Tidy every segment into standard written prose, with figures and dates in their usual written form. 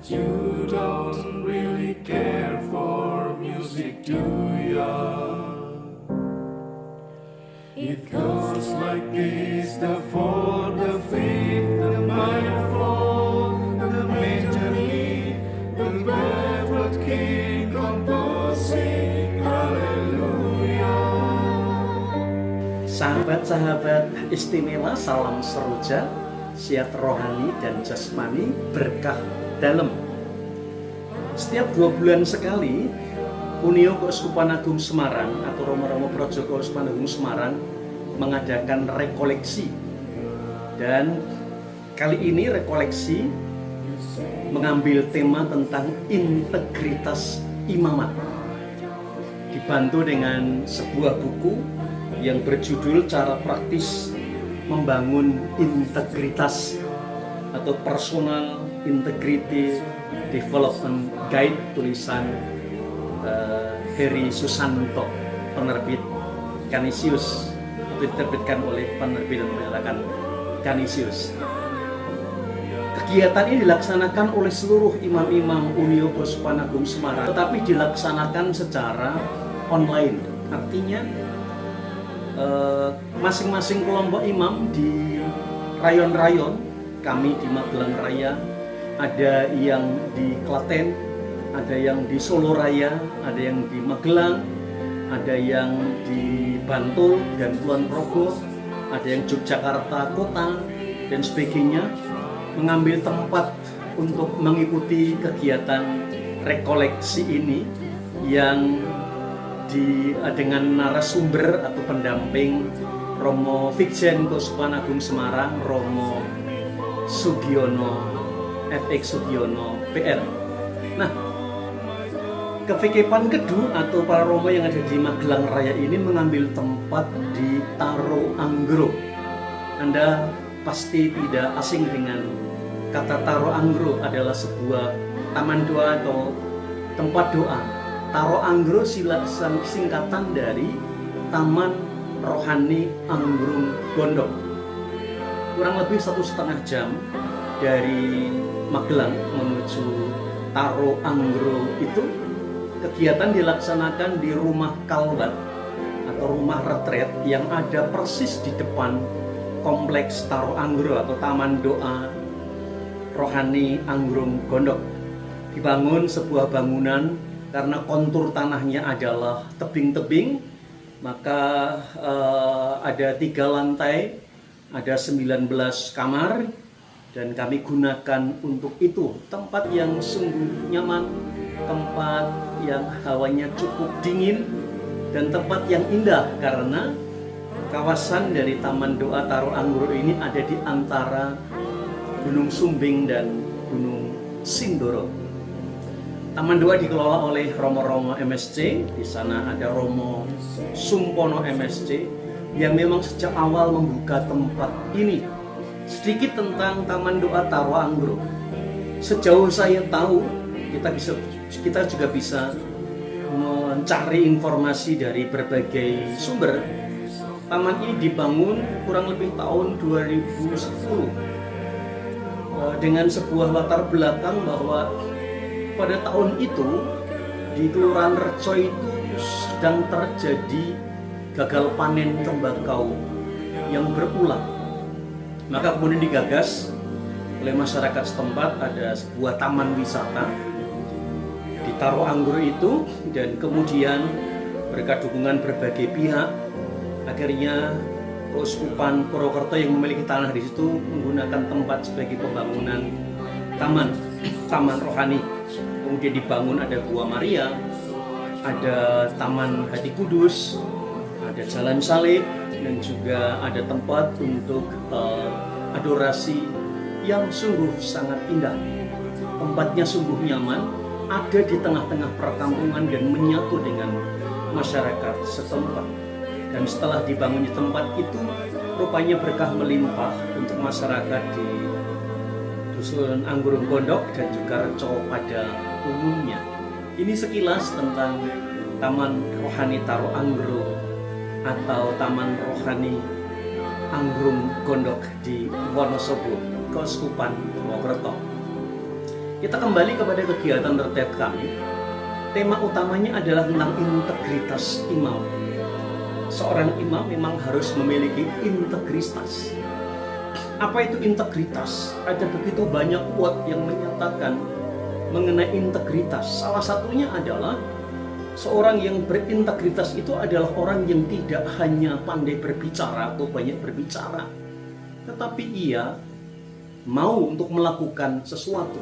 You don't really care for music, do ya? It goes like this: the fourth, the fifth, the minor fall, the major lead, the barefoot king composing hallelujah. Sahabat-sahabat istimewa, salam seroja, sehat rohani dan jasmani, berkah dalam. Setiap 2 bulan sekali, Unio Keuskupan Agung Semarang atau Romo-Romo Projo Keuskupan Agung Semarang mengadakan rekoleksi. Dan kali ini rekoleksi mengambil tema tentang integritas imamat. Dibantu dengan sebuah buku yang berjudul Cara Praktis Membangun Integritas atau Personal Integrity Development Guide, tulisan Heri Susanto, penerbit Canisius, itu diterbitkan oleh penerbit dan penyerakan Canisius. Kegiatan ini dilaksanakan oleh seluruh imam-imam Unio Keuskupan Agung Semarang, tetapi dilaksanakan secara online. Artinya masing-masing kelompok imam di rayon-rayon, kami di Magelang Raya, ada yang di Klaten, ada yang di Solo Raya, ada yang di Magelang, ada yang di Bantul dan Kulon Progo, ada yang Yogyakarta Kota dan sebagainya, mengambil tempat untuk mengikuti kegiatan rekoleksi ini yang dengan narasumber atau pendamping Romo Vikjen Keuskupan Agung Semarang, Romo Sugiono FX Sugiono PR. Nah, KVKPAN Kedu atau para Romo yang ada di Magelang Raya ini mengambil tempat di Taro Anggro. Anda pasti tidak asing dengan kata Taro Anggro, adalah sebuah taman doa atau tempat doa. Taro Anggro singkatan dari Taman Rohani Anggrung Gondok. Kurang lebih 1,5 jam dari Magelang menuju Taro Anggro itu, kegiatan dilaksanakan di rumah kalbat atau rumah retret yang ada persis di depan kompleks Taro Anggro atau Taman Doa Rohani Anggrung Gondok. Dibangun sebuah bangunan karena kontur tanahnya adalah tebing-tebing, maka ada 3 lantai, ada 19 kamar, dan kami gunakan untuk itu tempat yang sungguh nyaman, tempat yang hawanya cukup dingin, dan tempat yang indah karena kawasan dari Taman Doa Taro Anggro ini ada di antara Gunung Sumbing dan Gunung Sindoro. Taman Doa dikelola oleh Romo-Romo MSC. Di sana ada Romo Sumpono MSC yang memang sejak awal membuka tempat ini. Sedikit tentang Taman Doa Taro Anggro. Sejauh saya tahu, kita juga bisa mencari informasi dari berbagai sumber. Taman ini dibangun kurang lebih tahun 2010 dengan sebuah latar belakang bahwa pada tahun itu di Kelurahan Reco itu sedang terjadi gagal panen tembakau yang berulang. Maka kemudian digagas oleh masyarakat setempat ada sebuah taman wisata di Taro Anggro itu, dan kemudian berkat dukungan berbagai pihak akhirnya Keuskupan Purwokerto yang memiliki tanah di situ menggunakan tempat sebagai pembangunan taman rohani. Kemudian dibangun ada Gua Maria, ada Taman Hati Kudus, ada Jalan Salib, dan juga ada tempat untuk adorasi yang sungguh sangat indah. Tempatnya sungguh nyaman, ada di tengah-tengah perkampungan dan menyatu dengan masyarakat setempat. Dan setelah dibangun di tempat itu, rupanya berkah melimpah untuk masyarakat di Dusun Anggrung Gondok dan juga Reco pada umumnya. Ini sekilas tentang Taman Rohani Taro Anggro atau Taman Rohani Anggrung Gondok di Wonosobo, Keuskupan Purwokerto. Kita kembali kepada kegiatan tertib kami. Tema utamanya adalah tentang integritas imam. Seorang imam memang harus memiliki integritas. Apa itu integritas? Ada begitu banyak quote yang menyatakan mengenai integritas. Salah satunya adalah seorang yang berintegritas itu adalah orang yang tidak hanya pandai berbicara atau banyak berbicara, tetapi ia mau untuk melakukan sesuatu.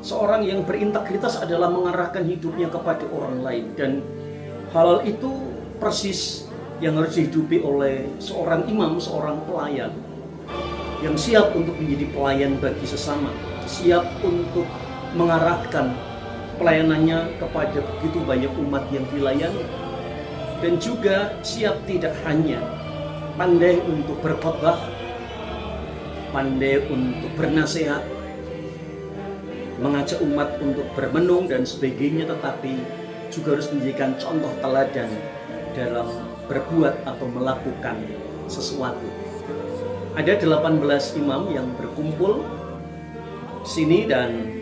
Seorang yang berintegritas adalah mengarahkan hidupnya kepada orang lain, dan hal itu persis yang harus dihidupi oleh seorang imam, seorang pelayan yang siap untuk menjadi pelayan bagi sesama, siap untuk mengarahkan pelayanannya kepada begitu banyak umat yang dilayani, dan juga siap tidak hanya pandai untuk berkhotbah, pandai untuk bernasihat, mengajak umat untuk bermenung dan sebagainya, tetapi juga harus menjadikan contoh teladan dalam berbuat atau melakukan sesuatu. Ada 18 imam yang berkumpul sini, dan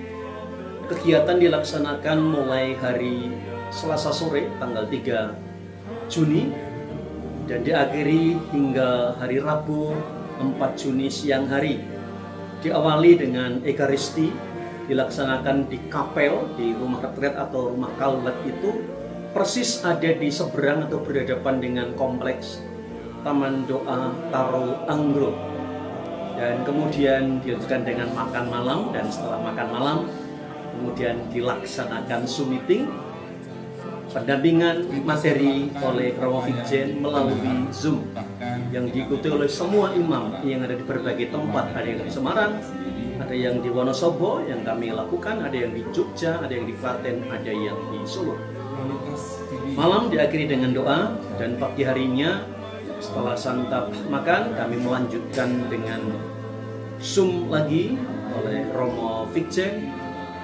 kegiatan dilaksanakan mulai hari Selasa sore tanggal 3 Juni dan diakhiri hingga hari Rabu 4 Juni siang hari. Diawali dengan Ekaristi, dilaksanakan di kapel, di rumah retret atau rumah kalbat itu persis ada di seberang atau berhadapan dengan kompleks Taman Doa Taro Anggro. Dan kemudian dilanjutkan dengan makan malam, dan setelah makan malam kemudian dilaksanakan Zoom meeting, pendampingan materi oleh Romo Vikjen melalui Zoom yang diikuti oleh semua imam yang ada di berbagai tempat. Ada yang di Semarang, ada yang di Wonosobo yang kami lakukan, ada yang di Jogja, ada yang di Klaten, ada yang di Solo. Malam diakhiri dengan doa, dan pagi harinya setelah santap makan kami melanjutkan dengan Zoom lagi oleh Romo Vikjen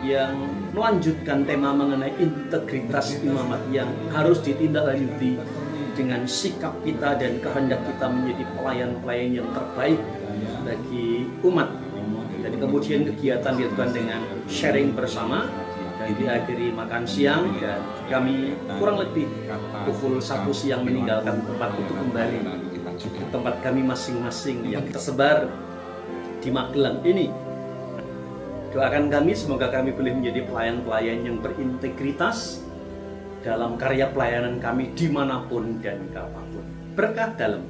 yang melanjutkan tema mengenai integritas imamat yang harus ditindaklanjuti dengan sikap kita dan kehendak kita menjadi pelayan-pelayan yang terbaik bagi umat. Dan kemudian kegiatan dilakukan dengan sharing bersama dan diakhiri makan siang, dan kami kurang lebih pukul 1 siang meninggalkan tempat itu kembali ke tempat kami masing-masing yang tersebar di Magelang ini. Doakan kami semoga kami boleh menjadi pelayan-pelayan yang berintegritas dalam karya pelayanan kami dimanapun dan kapanpun. Berkah dalam